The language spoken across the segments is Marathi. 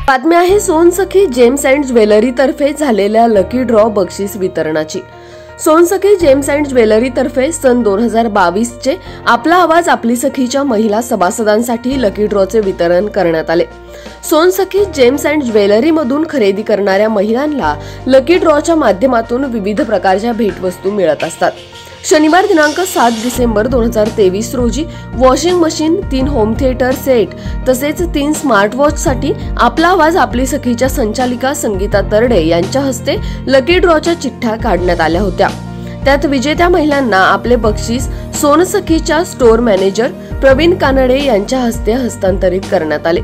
बातमी आहे सोनसखी जेम्स अँड ज्वेलरी तर्फे झालेल्या लकी ड्रॉ बक्षीस वितरणाची। सोनसखी जेम्स अँड ज्वेलरी तर्फे सन 2022 चे आपला आवाज आपली सखीच्या महिला सभासदांसाठी लकी ड्रॉचे वितरण करण्यात आले। सोनसखी जेम्स अँड ज्वेलरी मधून खरेदी करणाऱ्या महिलांना लकी ड्रॉच्या माध्यमातून विविध प्रकारच्या भेटवस्तू मिळत असतात। शनिवार दिनांक 7 डिसेंबर 2023 रोजी washing machine, 3 home theatre set तसेच 3 स्मार्ट वॉचसाठी आपला आवाज आपली सखीच्या संचालिका संगीता तरडे यांच्या हस्ते लकी ड्रॉच्या चिठ्ठ्या काढण्यात आल्या होत्या। त्यात विजेत्या महिलांना आपले बक्षीस सोनसखीच्या स्टोअर मॅनेजर प्रवीण कानडे यांच्या हस्ते हस्तांतरित करण्यात आले।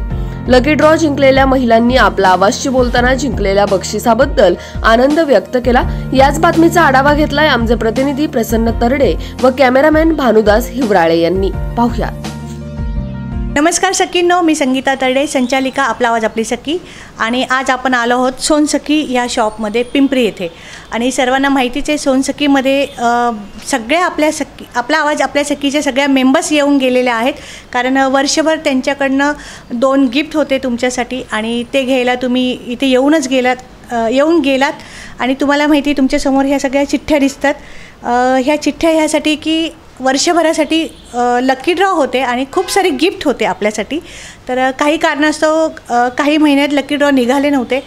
लकी ड्रॉ जिंकलेल्या महिलांनी आपला आवाजशी बोलताना जिंकलेल्या बक्षिसाबद्दल आनंद व्यक्त केला। याच बातमीचा आढावा घेतलाय आमचे प्रतिनिधी प्रसन्न तरडे व कॅमेरामॅन भानुदास हिवराळे यांनी। पाहूया। नमस्कार सखींनो, मी संगीता तरडे, संचालिका आपला आवाज आपली सखी। आणि आज आपण आलो आहोत सोनसखी या शॉपमध्ये पिंपरी येथे। आणि सर्वांना माहितीच आहे सोनसखीमध्ये सगळ्या आपला आवाज आपल्या सखीचे सगळ्या मेंबर्स येऊन गेलेले आहेत, कारण वर्षभर त्यांच्याकडनं 2 गिफ्ट होते तुमच्यासाठी आणि ते घ्यायला तुम्ही इथे येऊन गेलात आणि तुम्हाला माहिती तुमच्यासमोर ह्या सगळ्या चिठ्ठ्या दिसतात। ह्या चिठ्ठ्या ह्यासाठी की वर्षभरासाठी लकी ड्रॉ होते आणि खूप सारे गिफ्ट होते आपल्यासाठी। तर काही कारणास्तव काही महिन्यात लकी ड्रॉ निघाले नव्हते,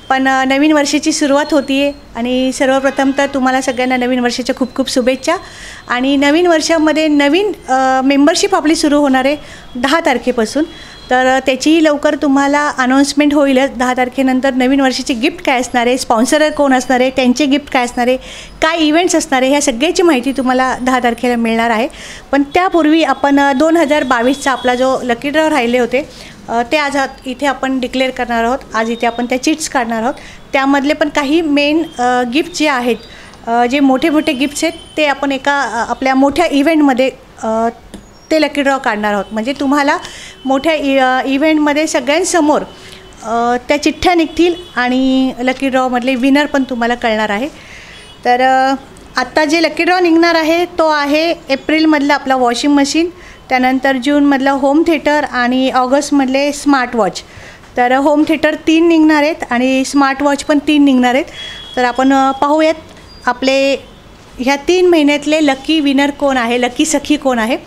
पण नवीन वर्षाची सुरुवात होतीये आणि सर्वप्रथम तर तुम्हाला सगळ्यांना नवीन वर्षाच्या खूप खूप शुभेच्छा। आणि नवीन वर्षामध्ये नवीन मेंबरशिप आपली सुरू होणार आहे 10 तारखेपासून, तर त्याचीही लवकर तुम्हाला अनाउन्समेंट होईलच। 10 तारखेनंतर नवीन वर्षाची गिफ्ट काय असणार आहे, स्पॉन्सर कोण असणार आहे, त्यांचे गिफ्ट काय असणार आहे, काय इव्हेंट्स असणार आहे, ह्या सगळ्याची माहिती तुम्हाला 10 तारखेला मिळणार आहे। पण त्यापूर्वी आपण 2022चा आपला जो लकी ड्रॉ राहिले होते ते आज इथे आपण डिक्लेअर करणार आहोत। आज इथे आपण त्या चिट्स काढणार आहोत। त्यामधले पण काही मेन गिफ्ट जे आहेत, जे मोठे मोठे गिफ्ट्स आहेत, ते आपण एका आपल्या मोठ्या इव्हेंटमध्ये ते लकी ड्रॉ काढणार आहोत। म्हणजे तुम्हाला मोठ्या इव्हेंटमध्ये सगळ्यांसमोर त्या चिठ्ठ्या निघतील आणि लकी ड्रॉमधले विनर पण तुम्हाला कळणार आहे। तर आत्ता जे लकी ड्रॉ निघणार आहे तो आहे एप्रिलमधला आपला वॉशिंग मशीन, त्यानंतर जूनमधला होम थिएटर आणि ऑगस्टमधले स्मार्ट वॉच। तर होम थिएटर 3 निघणार आहेत आणि स्मार्ट वॉच पण 3 निघणार आहेत। तर आपण पाहूयात आपले ह्या 3 महिन्यातले लकी विनर कोण आहे, लकी सखी कोण आहे।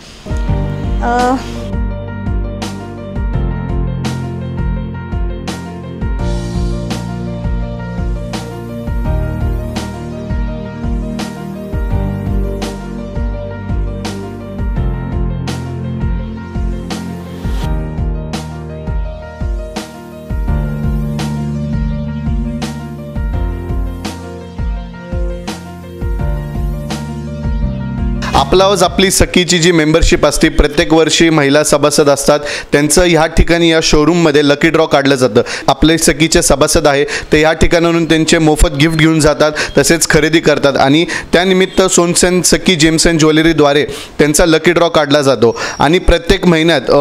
आपला आवाज आपली सखीची जी मेंबरशिप असते, प्रत्येक वर्षी महिला सभासद असतात, त्यांचं ह्या ठिकाणी या शोरूममध्ये लकी ड्रॉ काढलं जातं। आपले सखीचे सभासद आहे ते ह्या ठिकाणावरून त्यांचे मोफत गिफ्ट घेऊन जातात, तसेच खरेदी करतात आणि त्यानिमित्त सोनसखी जेम्स अँड ज्वेलरीद्वारे त्यांचा लकी ड्रॉ काढला जातो। आणि प्रत्येक महिन्यात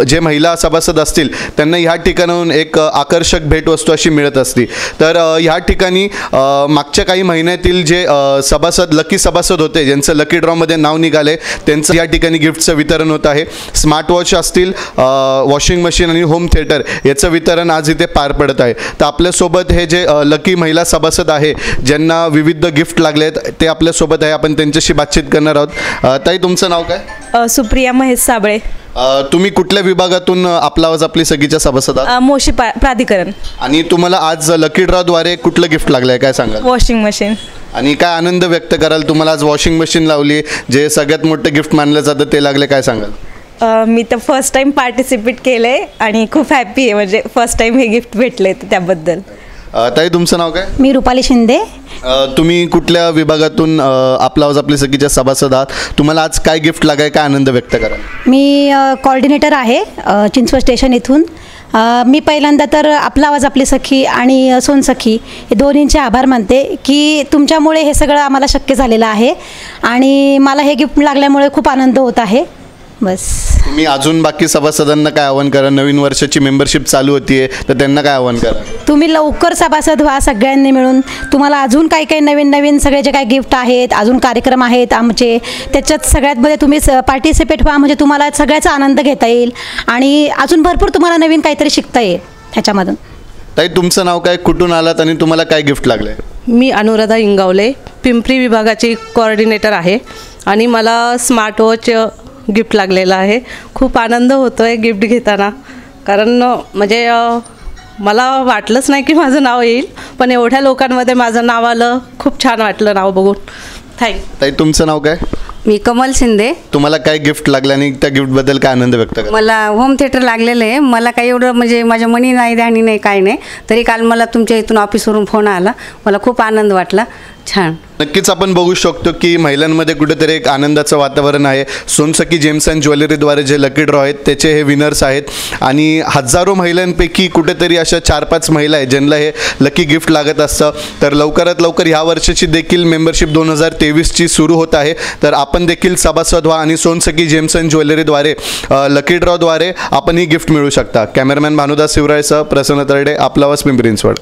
जे महिला सभासद असतील त्यांना ह्या ठिकाणाहून एक आकर्षक भेटवस्तू अशी मिळत असते। तर ह्या ठिकाणी मागच्या काही महिन्यातील जे सभासद लकी सभासद होते, ज्यांचं लकी ड्रॉमध्ये नाव निघाले, त्यांचं या ठिकाणी गिफ्टचं वितरण होत आहे। स्मार्ट वॉच असतील, वॉशिंग मशीन आणि होम थिएटर याचं वितरण आज इथे पार पडत आहे। तर आपल्यासोबत हे जे लकी महिला सभासद आहे ज्यांना विविध गिफ्ट लागलेत ते आपल्यासोबत आहे, आपण त्यांच्याशी बातचीत करणार आहोत। ताई, तुमचं नाव काय? सुप्रिया महेश साबळे। तुम्ही कुठल्या विभागातून आपला आवाज आपली सखीच्या सभासद आहात? मोशी प्राधिकरण। आणि तुम्हाला आज लकी ड्रॉद्वारे कुठलं गिफ्ट लागलंय, काय सांगाल? Washing machine. आणि काय आनंद व्यक्त कराल? तुम्हाला आज वॉशिंग मशीन लावली, जे सगळ्यात मोठं गिफ्ट मानलं जातं, ते लागले, काय सांगाल? मी तर फर्स्ट टाइम पार्टिसिपेट केलंय आणि खूप हॅपी आहे, म्हणजे फर्स्ट टाइम हे गिफ्ट भेटले त्याबद्दल। ताई, तुमचं नाव काय? मी रुपाली शिंदे। तुम्ही कुठल्या विभागातून आपला आवाज आपली सखीच्या सभासद आहात? तुम्हाला आज काय गिफ्ट लागाय, काय आनंद व्यक्त कराल? मी कोऑर्डिनेटर आहे चिंचवड स्टेशन इथून। मी पहिल्यांदा तर आपला आवाज आपली सखी आणि सोनसखी हे दोन्हींचे आभार मानते की तुमच्यामुळे हे सगळं आम्हाला शक्य झालेलं आहे आणि मला हे गिफ्ट लागल्यामुळे खूप आनंद होत आहे। बस। तुम्ही अजून बाकी सभासदांना काय आवाहन करा? नवीन वर्षाची मेंबरशिप चालू होतीये, तर त्यांना काय आवाहन करा? तुम्ही लवकर सभासद व्हा सगळ्यांनी मिळून। तुम्हाला अजून काही काही नवीन नवीन सगळे जे काही गिफ्ट आहेत, अजून कार्यक्रम आहेत आमचे, त्याच्यात सगळ्यातमध्ये तुम्ही पार्टिसिपेट व्हा, म्हणजे तुम्हाला सगळ्याचा आनंद घेता येईल आणि अजून भरपूर तुम्हाला नवीन काहीतरी शिकता येईल ह्याच्यामधून। ताई, तुमचं नाव काय, कुठून आलात आणि तुम्हाला काय गिफ्ट लागलं आहे? मी अनुराधा इंगावले, पिंपरी विभागाची कोऑर्डिनेटर आहे आणि मला स्मार्ट वॉच गिफ्ट लागलेलं आहे. खूप आनंद होतो आहे गिफ्ट घेताना, कारण म्हणजे मला वाटलंच नाही की माझं नाव येईल, पण एवढ्या लोकांमध्ये माझं नाव आलं. खूप छान वाटलं नाव बघून. थँक्यू. ताई, तुमचं नाव काय? मी कमल शिंदे. तुम्हाला काय गिफ्ट लागलं आणि त्या गिफ्टबद्दल काय आनंद व्यक्त करा? मला होम थिएटर लागलेलं आहे. मला काही एवढं म्हणजे माझ्या मनी नाही, ध्यानी नाही, काय नाही. तरी काल मला तुमच्या इथून ऑफिसवरून फोन आला. मला खूप आनंद वाटला. छान. नक्कीच आपण बघू शकतो की महिलांमध्ये कुठेतरी एक आनंदाचं वातावरण आहे. सोनसखी जेम्स अँड ज्वेलरीद्वारे जे लकी ड्रॉ आहेत त्याचे हे विनर्स आहेत आणि हजारो महिलांपैकी कुठेतरी अशा 4-5 महिला आहेत ज्यांना हे लकी गिफ्ट लागत असतं. तर लवकरात लवकर ह्या वर्षाची देखील मेंबरशिप 2023ची सुरू होत आहे. तर आपण देखील सभासद व्हा आणि सोनसखी जेम्स अँड ज्वेलरीद्वारे लकी ड्रॉद्वारे आपण ही गिफ्ट मिळू शकता. कॅमेरामॅन भानुदास शिवरायसह प्रसन्न तरडे, आपला आवाज, पिंपरी चिंचवड.